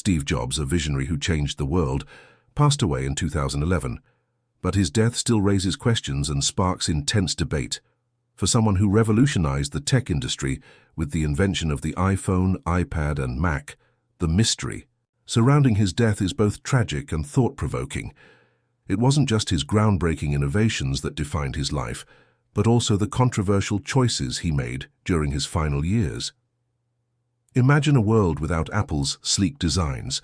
Steve Jobs, a visionary who changed the world, passed away in 2011, but his death still raises questions and sparks intense debate. For someone who revolutionized the tech industry with the invention of the iPhone, iPad, and Mac, the mystery surrounding his death is both tragic and thought-provoking. It wasn't just his groundbreaking innovations that defined his life, but also the controversial choices he made during his final years. Imagine a world without Apple's sleek designs,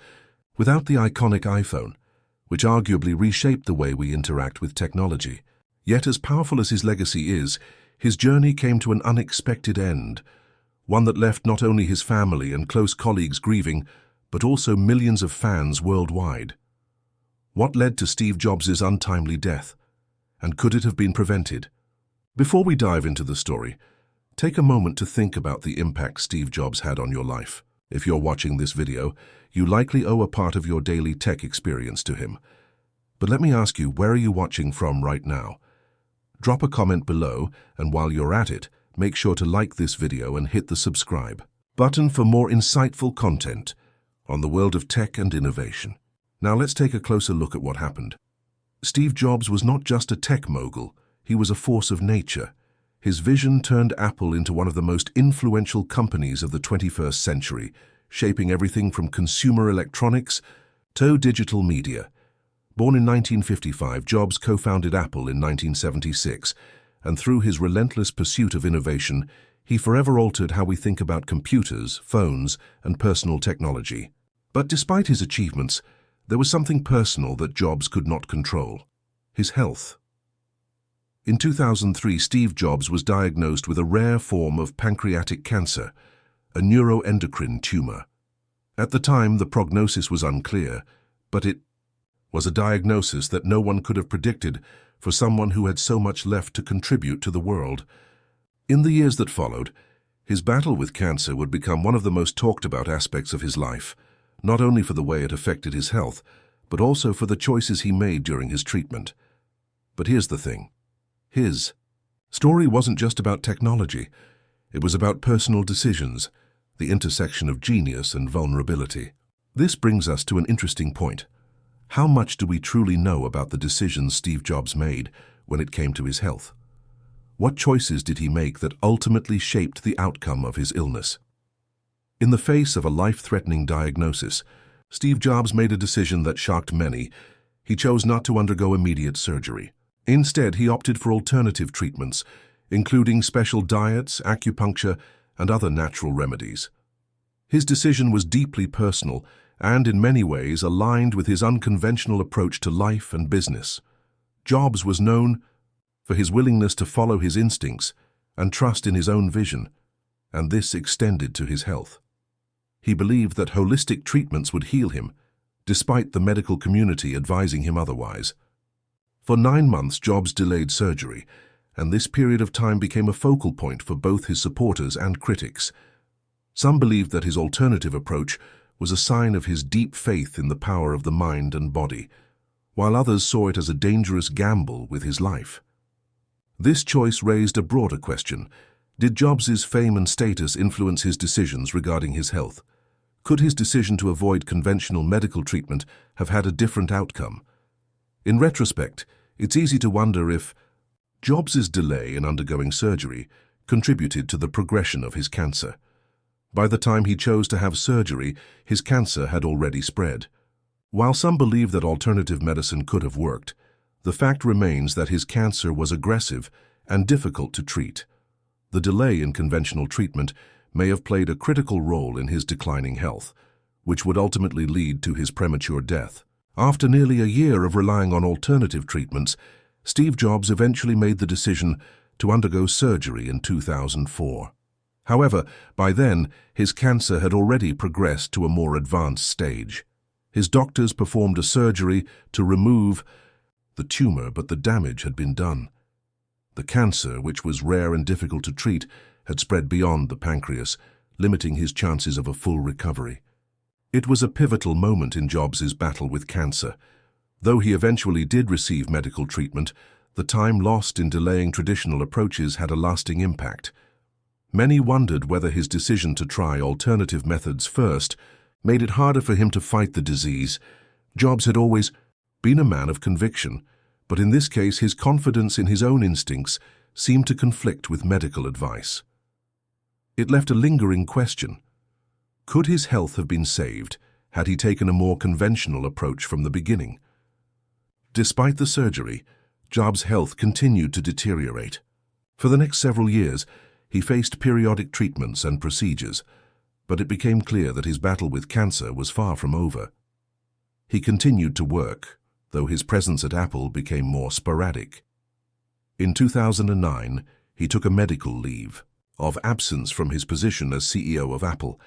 without the iconic iPhone, which arguably reshaped the way we interact with technology. Yet as powerful as his legacy is, his journey came to an unexpected end, one that left not only his family and close colleagues grieving, but also millions of fans worldwide. What led to Steve Jobs' untimely death? And could it have been prevented? Before we dive into the story, take a moment to think about the impact Steve Jobs had on your life. If you're watching this video, you likely owe a part of your daily tech experience to him. But let me ask you, where are you watching from right now? Drop a comment below, and while you're at it, make sure to like this video and hit the subscribe button for more insightful content on the world of tech and innovation. Now let's take a closer look at what happened. Steve Jobs was not just a tech mogul, he was a force of nature. His vision turned Apple into one of the most influential companies of the 21st century, shaping everything from consumer electronics to digital media. Born in 1955, Jobs co-founded Apple in 1976, and through his relentless pursuit of innovation, he forever altered how we think about computers, phones, and personal technology. But despite his achievements, there was something personal that Jobs could not control: his health. In 2003, Steve Jobs was diagnosed with a rare form of pancreatic cancer, a neuroendocrine tumor. At the time, the prognosis was unclear, but it was a diagnosis that no one could have predicted for someone who had so much left to contribute to the world. In the years that followed, his battle with cancer would become one of the most talked about aspects of his life, not only for the way it affected his health, but also for the choices he made during his treatment. But here's the thing. His story wasn't just about technology. It was about personal decisions, the intersection of genius and vulnerability. This brings us to an interesting point. How much do we truly know about the decisions Steve Jobs made when it came to his health? What choices did he make that ultimately shaped the outcome of his illness? In the face of a life-threatening diagnosis, Steve Jobs made a decision that shocked many. He chose not to undergo immediate surgery. Instead, he opted for alternative treatments, including special diets, acupuncture, and other natural remedies. His decision was deeply personal and, in many ways, aligned with his unconventional approach to life and business. Jobs was known for his willingness to follow his instincts and trust in his own vision, and this extended to his health. He believed that holistic treatments would heal him, despite the medical community advising him otherwise. For 9 months, Jobs delayed surgery, and this period of time became a focal point for both his supporters and critics. Some believed that his alternative approach was a sign of his deep faith in the power of the mind and body, while others saw it as a dangerous gamble with his life. This choice raised a broader question. Did Jobs' fame and status influence his decisions regarding his health? Could his decision to avoid conventional medical treatment have had a different outcome? In retrospect, it's easy to wonder if Jobs' delay in undergoing surgery contributed to the progression of his cancer. By the time he chose to have surgery, his cancer had already spread. While some believe that alternative medicine could have worked, the fact remains that his cancer was aggressive and difficult to treat. The delay in conventional treatment may have played a critical role in his declining health, which would ultimately lead to his premature death. After nearly a year of relying on alternative treatments, Steve Jobs eventually made the decision to undergo surgery in 2004. However, by then, his cancer had already progressed to a more advanced stage. His doctors performed a surgery to remove the tumor, but the damage had been done. The cancer, which was rare and difficult to treat, had spread beyond the pancreas, limiting his chances of a full recovery. It was a pivotal moment in Jobs' battle with cancer. Though he eventually did receive medical treatment, the time lost in delaying traditional approaches had a lasting impact. Many wondered whether his decision to try alternative methods first made it harder for him to fight the disease. Jobs had always been a man of conviction, but in this case his confidence in his own instincts seemed to conflict with medical advice. It left a lingering question. Could his health have been saved had he taken a more conventional approach from the beginning? Despite the surgery, Jobs' health continued to deteriorate. For the next several years, he faced periodic treatments and procedures, but it became clear that his battle with cancer was far from over. He continued to work, though his presence at Apple became more sporadic. In 2009, he took a medical leave of absence from his position as CEO of Apple,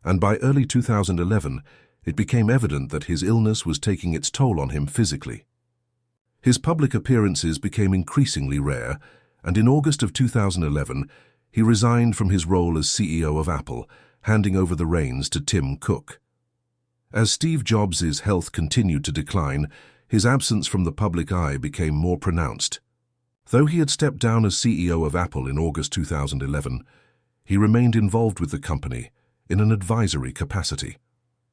and by early 2011, it became evident that his illness was taking its toll on him physically. His public appearances became increasingly rare, and in August of 2011, he resigned from his role as CEO of Apple, handing over the reins to Tim Cook. As Steve Jobs' health continued to decline, his absence from the public eye became more pronounced. Though he had stepped down as CEO of Apple in August 2011, he remained involved with the company in an advisory capacity.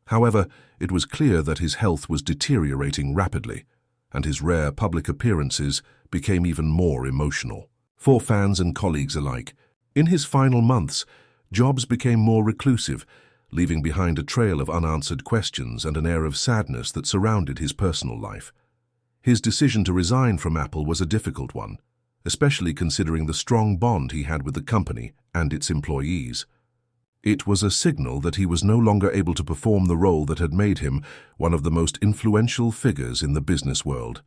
However, it was clear that his health was deteriorating rapidly, and his rare public appearances became even more emotional. For fans and colleagues alike, in his final months, Jobs became more reclusive, leaving behind a trail of unanswered questions and an air of sadness that surrounded his personal life. His decision to resign from Apple was a difficult one, especially considering the strong bond he had with the company and its employees. It was a signal that he was no longer able to perform the role that had made him one of the most influential figures in the business world.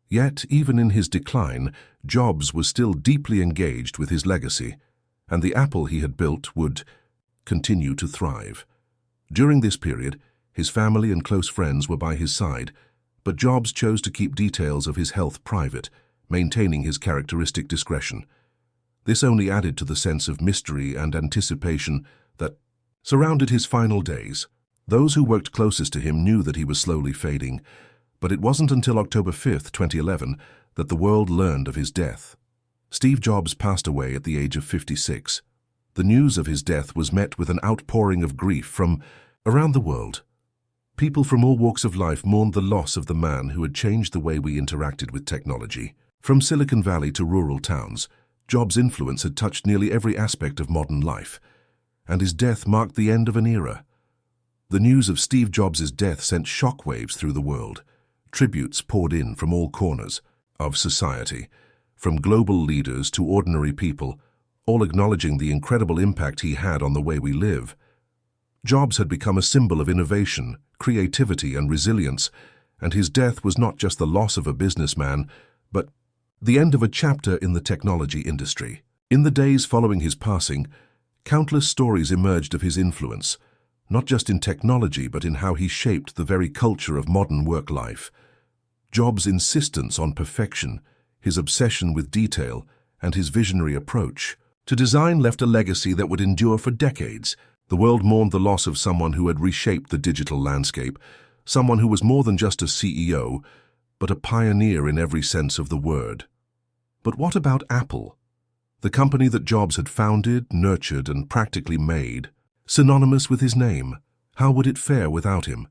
Yet, even in his decline, Jobs was still deeply engaged with his legacy, and the Apple he had built would continue to thrive. During this period, his family and close friends were by his side, but Jobs chose to keep details of his health private, maintaining his characteristic discretion. This only added to the sense of mystery and anticipation that surrounded his final days. Those who worked closest to him knew that he was slowly fading, but it wasn't until October 5, 2011, that the world learned of his death. Steve Jobs passed away at the age of 56. The news of his death was met with an outpouring of grief from around the world. People from all walks of life mourned the loss of the man who had changed the way we interacted with technology. From Silicon Valley to rural towns, Jobs' influence had touched nearly every aspect of modern life, and his death marked the end of an era. The news of Steve Jobs' death sent shockwaves through the world. Tributes poured in from all corners of society, from global leaders to ordinary people, all acknowledging the incredible impact he had on the way we live. Jobs had become a symbol of innovation, creativity, and resilience, and his death was not just the loss of a businessman, but the end of a chapter in the technology industry. In the days following his passing, countless stories emerged of his influence, not just in technology but in how he shaped the very culture of modern work life. Jobs' insistence on perfection, his obsession with detail, and his visionary approach to design left a legacy that would endure for decades. The world mourned the loss of someone who had reshaped the digital landscape, someone who was more than just a CEO, but a pioneer in every sense of the word. But what about Apple? The company that Jobs had founded, nurtured, and practically made, synonymous with his name. How would it fare without him?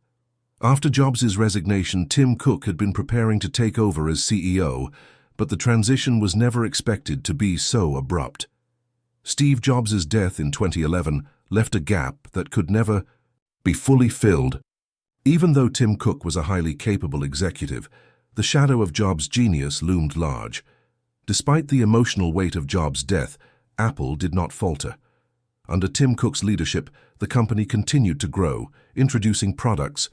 After Jobs' resignation, Tim Cook had been preparing to take over as CEO, but the transition was never expected to be so abrupt. Steve Jobs' death in 2011 left a gap that could never be fully filled. Even though Tim Cook was a highly capable executive, the shadow of Jobs' genius loomed large. Despite the emotional weight of Jobs' death, Apple did not falter. Under Tim Cook's leadership, the company continued to grow, introducing products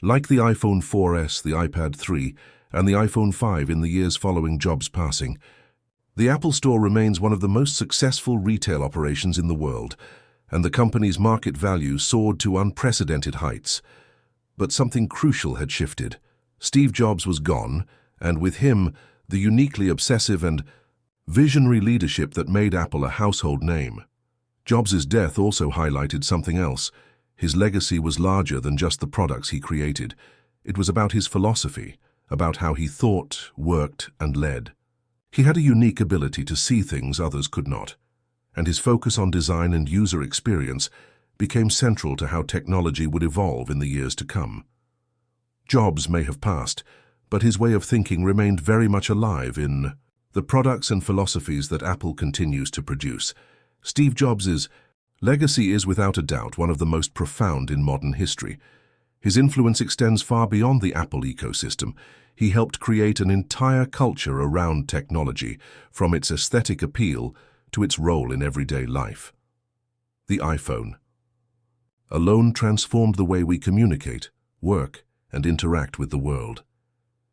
like the iPhone 4S, the iPad 3, and the iPhone 5 in the years following Jobs' passing. The Apple Store remains one of the most successful retail operations in the world, and the company's market value soared to unprecedented heights. But something crucial had shifted. Steve Jobs was gone, and with him, the uniquely obsessive and visionary leadership that made Apple a household name. Jobs' death also highlighted something else. His legacy was larger than just the products he created. It was about his philosophy, about how he thought, worked, and led. He had a unique ability to see things others could not, and his focus on design and user experience became central to how technology would evolve in the years to come. Jobs may have passed, but his way of thinking remained very much alive in the products and philosophies that Apple continues to produce. Steve Jobs' legacy is without a doubt one of the most profound in modern history. His influence extends far beyond the Apple ecosystem. He helped create an entire culture around technology, from its aesthetic appeal to its role in everyday life. The iPhone alone transformed the way we communicate, work, and interact with the world.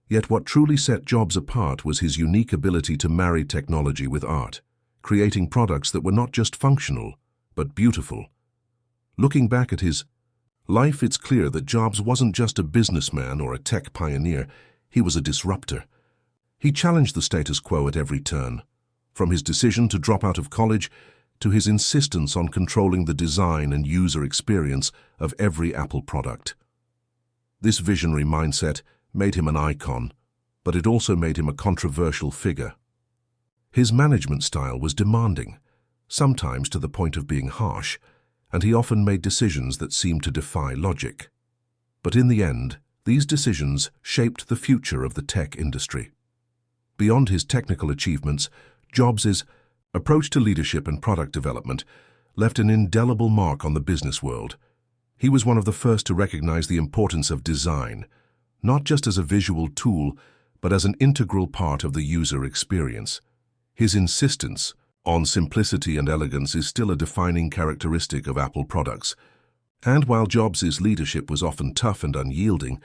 Yet what truly set Jobs apart was his unique ability to marry technology with art, creating products that were not just functional, but beautiful. Looking back at his life, it's clear that Jobs wasn't just a businessman or a tech pioneer, he was a disruptor. He challenged the status quo at every turn, from his decision to drop out of college to his insistence on controlling the design and user experience of every Apple product. This visionary mindset made him an icon, but it also made him a controversial figure. His management style was demanding, sometimes to the point of being harsh, and he often made decisions that seemed to defy logic. But in the end, these decisions shaped the future of the tech industry. Beyond his technical achievements, Jobs' approach to leadership and product development left an indelible mark on the business world. He was one of the first to recognize the importance of design, not just as a visual tool, but as an integral part of the user experience. His insistence on simplicity and elegance is still a defining characteristic of Apple products. And while Jobs' leadership was often tough and unyielding,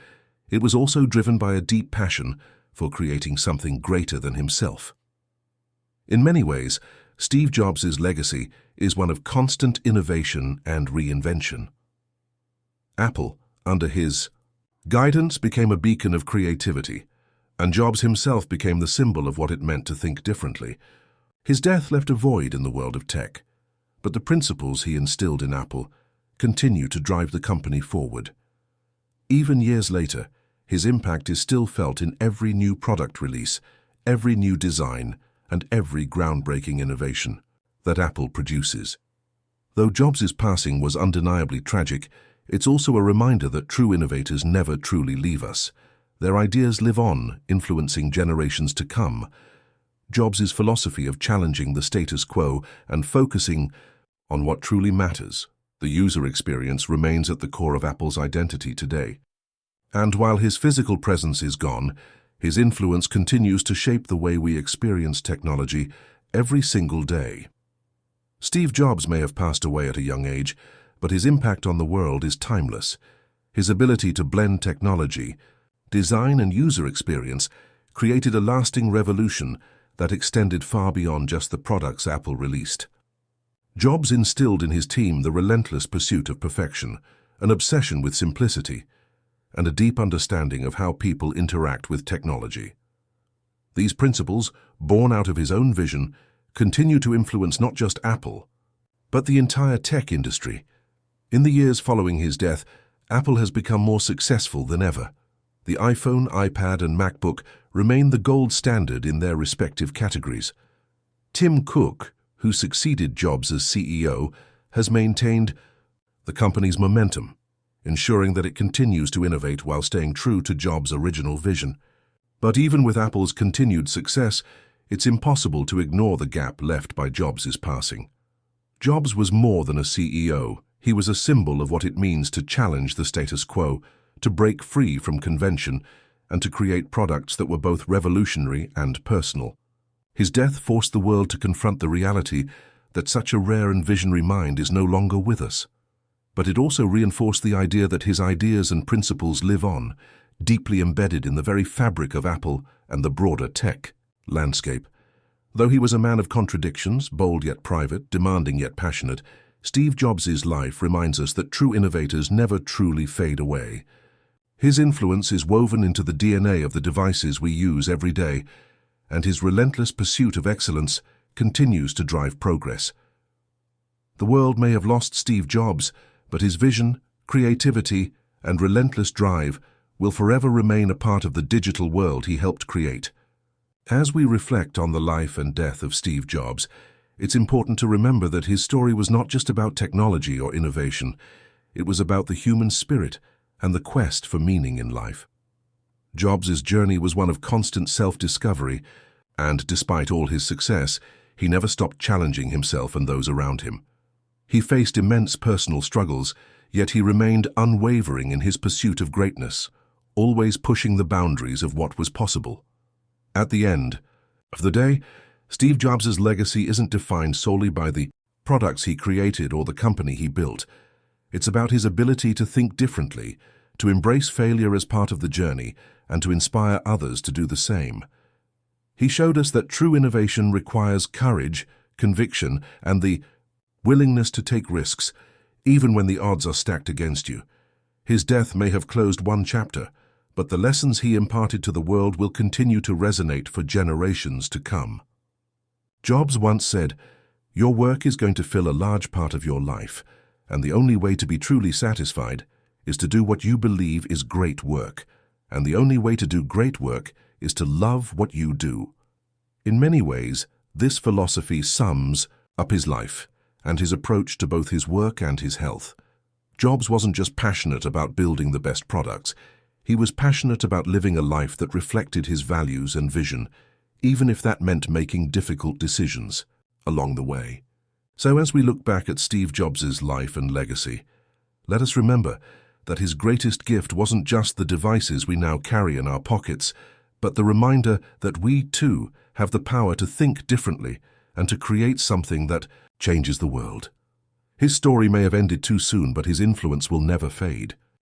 it was also driven by a deep passion for creating something greater than himself. In many ways, Steve Jobs' legacy is one of constant innovation and reinvention. Apple, under his guidance, became a beacon of creativity, and Jobs himself became the symbol of what it meant to think differently. His death left a void in the world of tech, but the principles he instilled in Apple continue to drive the company forward. Even years later, his impact is still felt in every new product release, every new design, and every groundbreaking innovation that Apple produces. Though Jobs' passing was undeniably tragic, it's also a reminder that true innovators never truly leave us. Their ideas live on, influencing generations to come. Jobs' philosophy of challenging the status quo and focusing on what truly matters, the user experience, remains at the core of Apple's identity today. And while his physical presence is gone, his influence continues to shape the way we experience technology every single day. Steve Jobs may have passed away at a young age, but his impact on the world is timeless. His ability to blend technology, design, and user experience created a lasting revolution that extended far beyond just the products Apple released. Jobs instilled in his team the relentless pursuit of perfection, an obsession with simplicity, and a deep understanding of how people interact with technology. These principles, born out of his own vision, continue to influence not just Apple, but the entire tech industry. In the years following his death, Apple has become more successful than ever. The iPhone, iPad, and MacBook remain the gold standard in their respective categories. Tim Cook, who succeeded Jobs as CEO, has maintained the company's momentum, ensuring that it continues to innovate while staying true to Jobs' original vision. But even with Apple's continued success, it's impossible to ignore the gap left by Jobs' passing. Jobs was more than a CEO. He was a symbol of what it means to challenge the status quo, to break free from convention, and to create products that were both revolutionary and personal. His death forced the world to confront the reality that such a rare and visionary mind is no longer with us. But it also reinforced the idea that his ideas and principles live on, deeply embedded in the very fabric of Apple and the broader tech landscape. Though he was a man of contradictions, bold yet private, demanding yet passionate, Steve Jobs' life reminds us that true innovators never truly fade away. His influence is woven into the DNA of the devices we use every day, and his relentless pursuit of excellence continues to drive progress. The world may have lost Steve Jobs, but his vision, creativity, and relentless drive will forever remain a part of the digital world he helped create. As we reflect on the life and death of Steve Jobs, It's important to remember that his story was not just about technology or innovation. It was about the human spirit and the quest for meaning in life. Jobs' journey was one of constant self-discovery, and despite all his success, he never stopped challenging himself and those around him. He faced immense personal struggles, yet he remained unwavering in his pursuit of greatness, always pushing the boundaries of what was possible. At the end of the day, Steve Jobs' legacy isn't defined solely by the products he created or the company he built. It's about his ability to think differently, to embrace failure as part of the journey, and to inspire others to do the same. He showed us that true innovation requires courage, conviction, and the willingness to take risks, even when the odds are stacked against you. His death may have closed one chapter, but the lessons he imparted to the world will continue to resonate for generations to come. Jobs once said, "Your work is going to fill a large part of your life, and the only way to be truly satisfied is to do what you believe is great work, and the only way to do great work is to love what you do." In many ways, this philosophy sums up his life and his approach to both his work and his health. Jobs wasn't just passionate about building the best products. He was passionate about living a life that reflected his values and vision, even if that meant making difficult decisions along the way. So as we look back at Steve Jobs' life and legacy, let us remember that his greatest gift wasn't just the devices we now carry in our pockets, but the reminder that we too have the power to think differently and to create something that changes the world. His story may have ended too soon, but his influence will never fade.